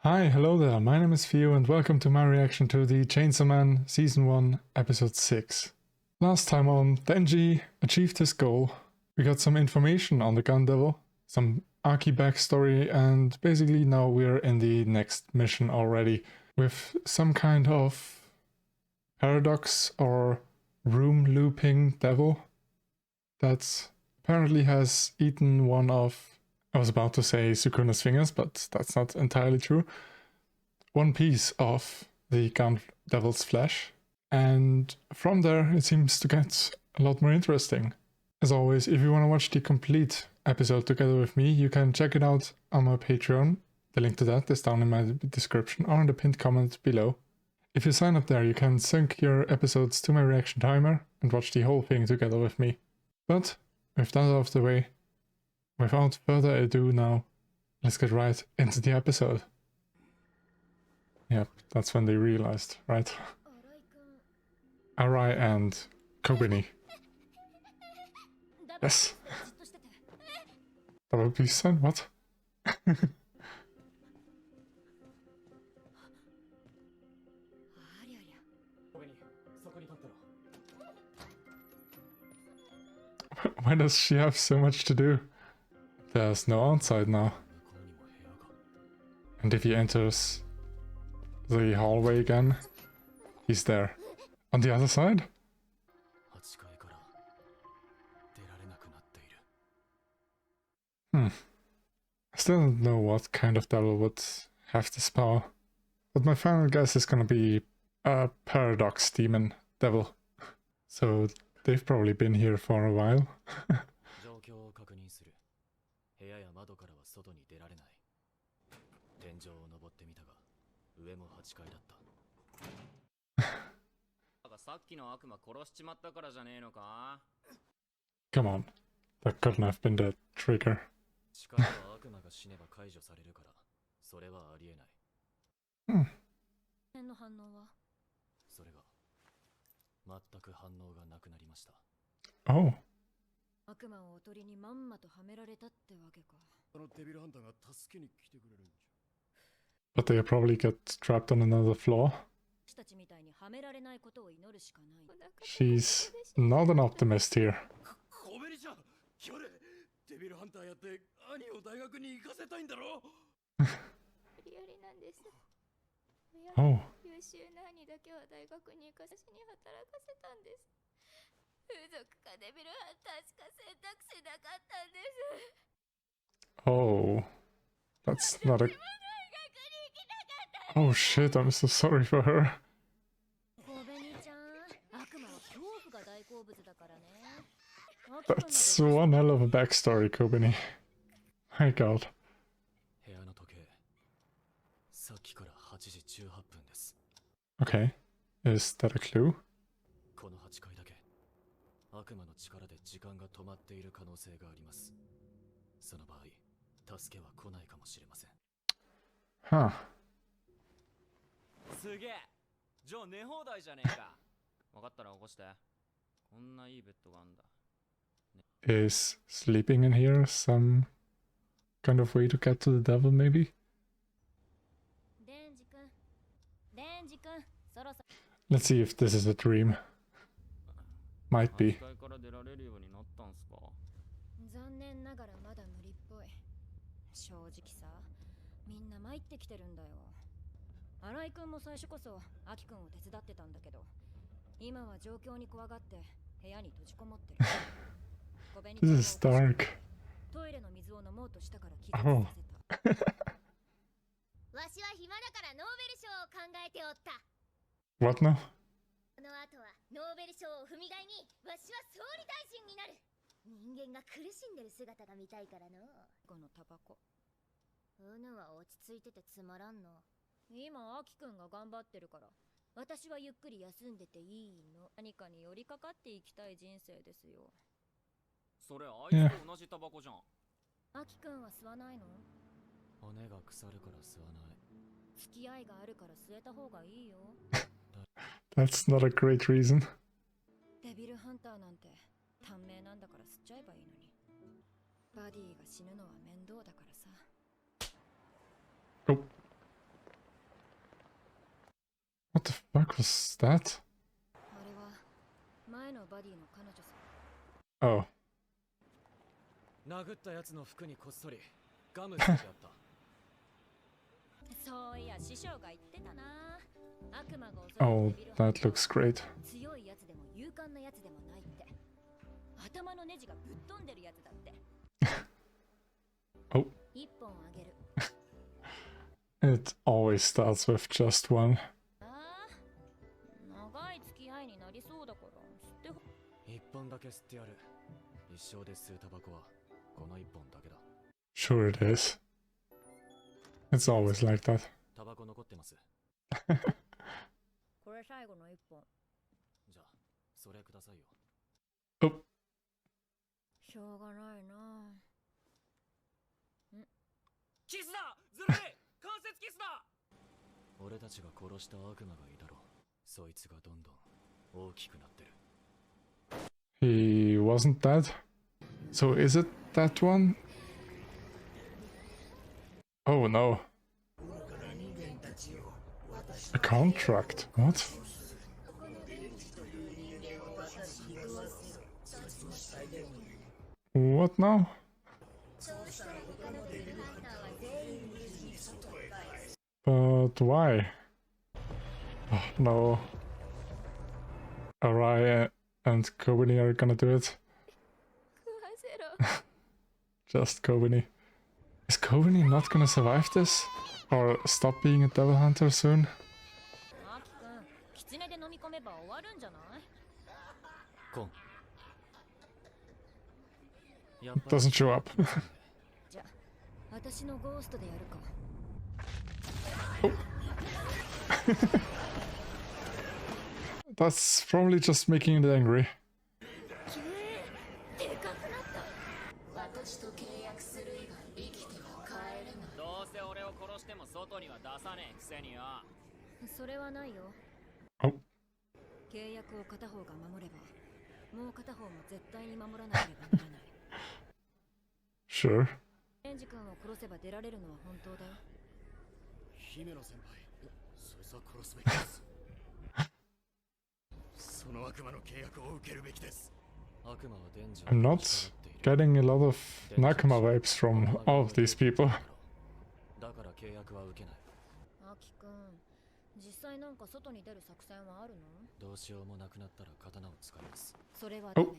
Hi, hello there, my name is Theo and welcome to my reaction to the Chainsaw Man Season 1 Episode 6. Last time on, DENJI achieved his goal. We got some information on the Gun Devil, some Aki backstory, and basically now we're in the next mission already with some kind of paradox or room looping devil that apparently has eaten one of, I was about to say Sukuna's fingers, but that's not entirely true. One piece of the Gun Devil's flesh. And from there it seems to get a lot more interesting. As always, if you want to watch the complete episode together with me, you can check it out on my Patreon. The link to that is down in my description or in the pinned comment below. If you sign up there, you can sync your episodes to my reaction timer and watch the whole thing together with me. But with that out of the way, without further ado now, let's get right into the episode. Yep, that's when they realized, right? Arai and Kobeni. Yes! That would be son, what? Why does she have so much to do? There's no outside now. And if he enters the hallway again, he's there. On the other side? I still don't know what kind of devil would have this power. But my final guess is gonna be a paradox demon devil. So they've probably been here for a while. Come on, that couldn't have been the trigger. Oh. But they probably get trapped on another floor. She's not an optimist here. Oh. Oh. That's not a... Oh shit, I'm so sorry for her. That's one hell of a backstory, Kobeni. My god. Okay, is that a clue? Huh. Is sleeping in here some kind of way to get to the devil, maybe? Let's see if this is a dream. Might be. This is dark. Oh. What now? Yeah. That's not a great reason. Oh. fuck was that? Oh. 殴ったやつの服にこっそりガムつけてあった。そういや師匠が言ってたな。悪魔が襲う Oh, that looks great. 強いやつでも勇敢なやつでもないって。頭のネジがぶっ飛んでるやつだって。Oh. 一本あげる。It always starts with just one. 長い付き合いになりそうだから吸って。一本だけ吸ってやる。一生で吸うタバコはこの一本だけだ。 Sure it is. It's always like that. タバコ残ってます。これ最後の一本。じゃあそれくださいよ。Oh. しょうがないな。キスだ。ずるい。関節キスだ。俺たちが殺した悪魔がいたろ。そいつがどんどん大きくなってる。 He wasn't dead. So is it that one? Oh no. A contract? What? What now? But why? Oh, no. Arai and Kobeni are gonna do it. Just Kobeni. Is Kobeni not gonna survive this? Or stop being a devil hunter soon? Doesn't show up. Oh. That's probably just making it angry. Oh. Sure. I'm not getting a lot of Nakama vibes from all of these people. Oh.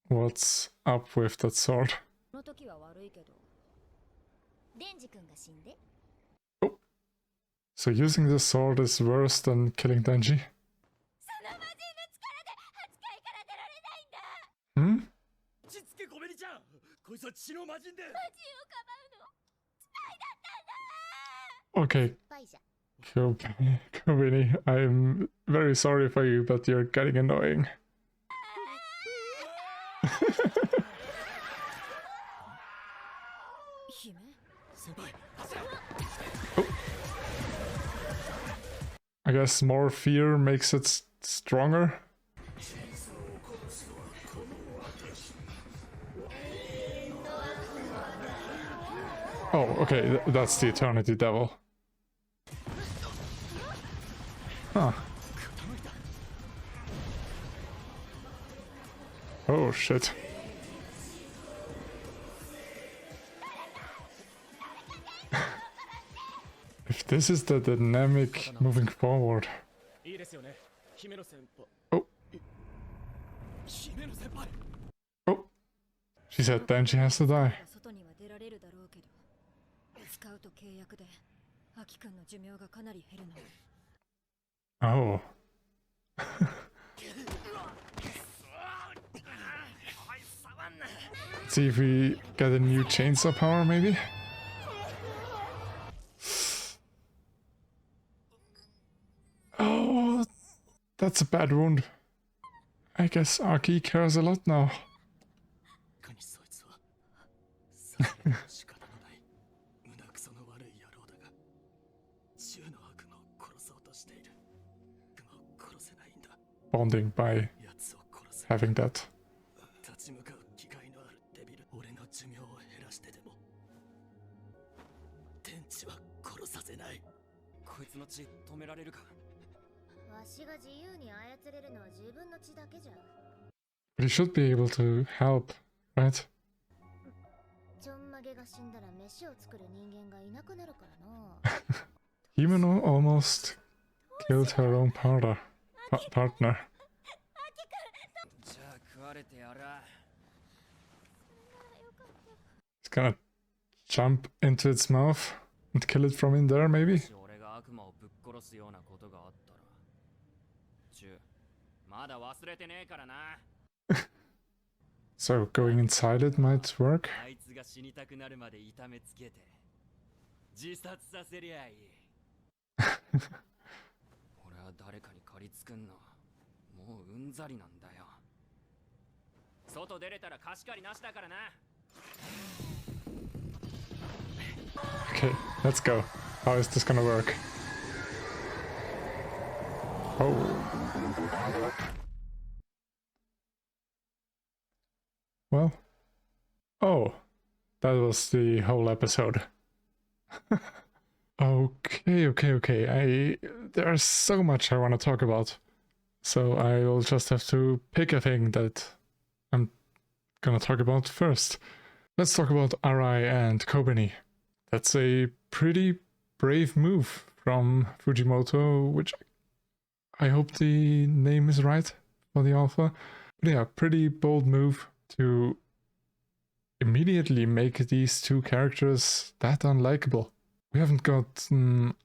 What's up with that sword? Oh. So using the sword is worse than killing Denji? Hmm? Okay. Kobeni, I'm very sorry for you, but you're getting annoying. Oh. I guess more fear makes it stronger. Oh, okay, that's the Eternity Devil. Huh. Oh, shit. If this is the dynamic moving forward. Oh. Oh. She said Denji has to die. Oh. Let's see if we get a new chainsaw power, maybe? Oh, that's a bad wound. I guess Aki cares a lot now. Bonding by having that. But he should be able to help, right? Himeno almost killed her own partner. He's gonna jump into its mouth and kill it from in there, maybe? So going inside it might work? Okay, let's go. How is this gonna work? Oh. Well. Oh. That was the whole episode. Okay. There's so much I want to talk about. So I will just have to pick a thing that I'm gonna talk about first. Let's talk about Arai and Kobeni. That's a pretty brave move from Fujimoto, which I hope the name is right for the author. But yeah, pretty bold move to immediately make these two characters that unlikable. We haven't got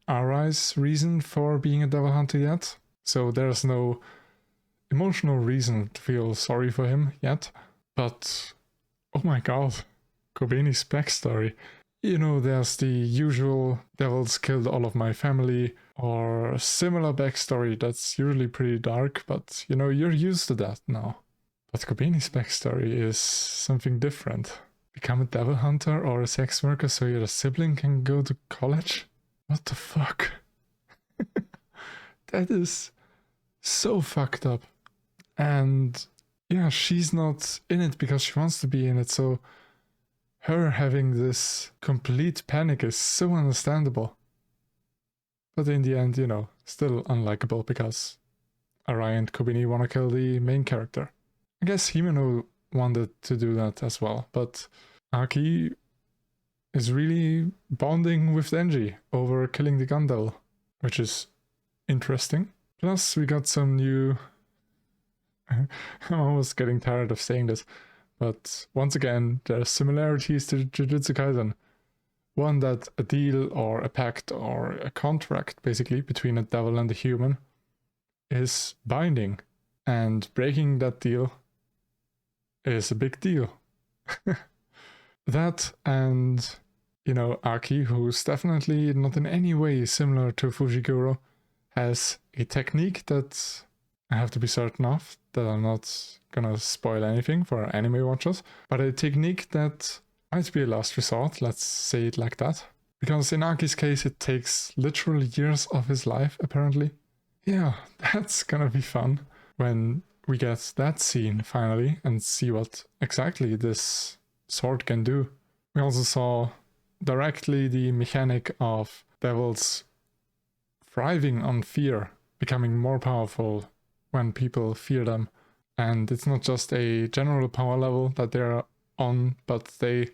Arai's reason for being a devil hunter yet, so there's no emotional reason to feel sorry for him yet. But oh my god, Kobeni's backstory. You know, there's the usual devils killed all of my family, or similar backstory that's usually pretty dark, but you know, you're used to that now. But Kobeni's backstory is something different. Become a devil hunter or a sex worker so your sibling can go to college? What the fuck? That is so fucked up. And yeah, she's not in it because she wants to be in it, so her having this complete panic is so understandable. But in the end, you know, still unlikable because Arai and Kobeni want to kill the main character. I guess Himeno wanted to do that as well, but Aki is really bonding with Denji over killing the gun devil, which is interesting. Plus, we got some new... I'm almost getting tired of saying this, but once again, there are similarities to Jujutsu Kaisen. One, that a deal or a pact or a contract, basically, between a devil and a human is binding, and breaking that deal is a big deal. That and, you know, Aki, who's definitely not in any way similar to Fujiguro, has a technique that I have to be certain of, that I'm not gonna spoil anything for anime watchers, but a technique that might be a last resort, let's say it like that. Because in Aki's case, it takes literal years of his life, apparently. Yeah, that's gonna be fun when we get that scene finally and see what exactly this sword can do. We also saw directly the mechanic of devils thriving on fear, becoming more powerful when people fear them. And it's not just a general power level that they're on, but they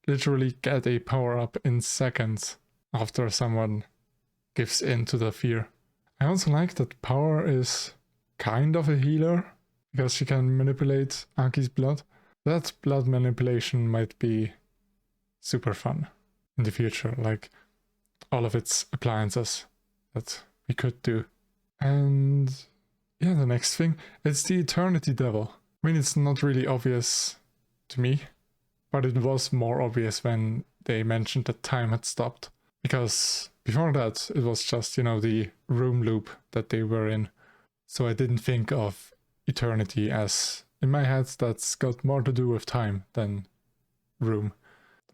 literally get a power up in seconds after someone gives in to the fear. I also like that Power is kind of a healer, because she can manipulate Aki's blood. That blood manipulation might be super fun in the future, like all of its appliances that we could do. And yeah, the next thing, it's the Eternity Devil. I mean, it's not really obvious to me, but it was more obvious when they mentioned that time had stopped. Because before that, it was just, you know, the room loop that they were in. So I didn't think of eternity as, in my head, that's got more to do with time than room.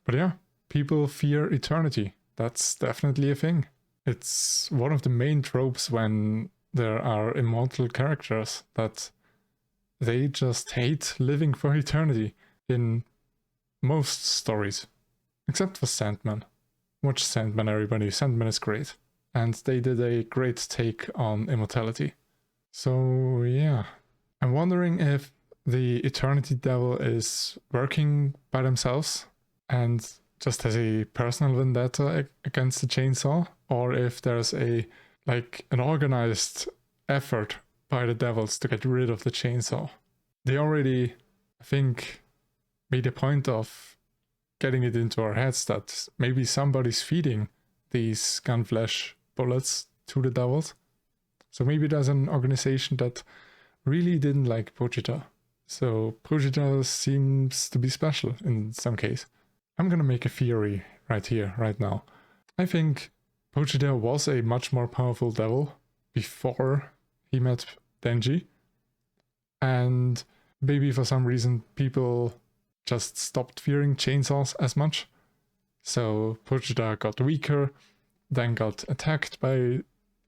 But yeah, people fear eternity. That's definitely a thing. It's one of the main tropes when there are immortal characters, that they just hate living for eternity in most stories. Except for Sandman. Watch Sandman, everybody. Sandman is great. and they did a great take on immortality. So yeah, I'm wondering if the Eternity Devil is working by themselves and just has a personal vendetta against the chainsaw, or if there's an organized effort by the devils to get rid of the chainsaw. They already, I think, made a point of getting it into our heads that maybe somebody's feeding these gunflesh bullets to the devils. So maybe there's an organization that really didn't like Pochita. So Pochita seems to be special in some case. I'm gonna make a theory right here, right now. I think Pochita was a much more powerful devil before he met Denji. And maybe for some reason people just stopped fearing chainsaws as much. So Pochita got weaker, then got attacked by,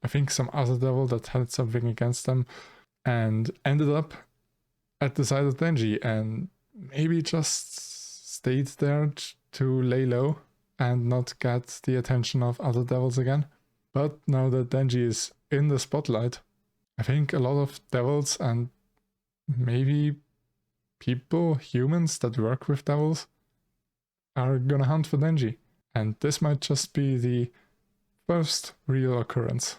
I think, some other devil that had something against them, and ended up at the side of Denji and maybe just stayed there to lay low and not get the attention of other devils again. But now that Denji is in the spotlight, I think a lot of devils and maybe people, humans that work with devils, are gonna hunt for Denji. And this might just be the first real occurrence.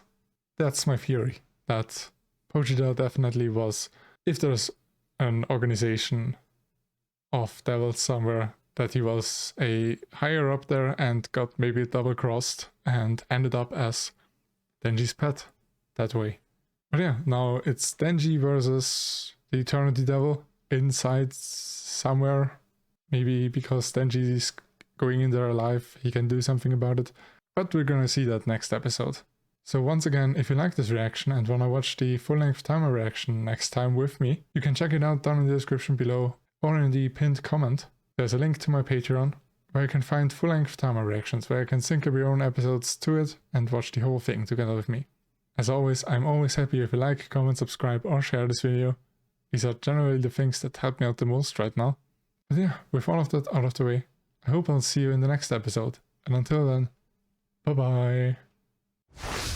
That's my theory, that Pochita definitely was, if there's an organization of devils somewhere, that he was a higher up there and got maybe double-crossed and ended up as Denji's pet that way. But yeah, now it's Denji versus the Eternity Devil inside somewhere. Maybe because Denji is going in there alive, he can do something about it. But we're gonna see that next episode. So once again, if you like this reaction and wanna watch the full-length timer reaction next time with me, you can check it out down in the description below or in the pinned comment. There's a link to my Patreon where you can find full-length timer reactions, where you can sync up your own episodes to it and watch the whole thing together with me. As always, I'm always happy if you like, comment, subscribe or share this video. These are generally the things that help me out the most right now. But yeah, with all of that out of the way, I hope I'll see you in the next episode. And until then, bye bye.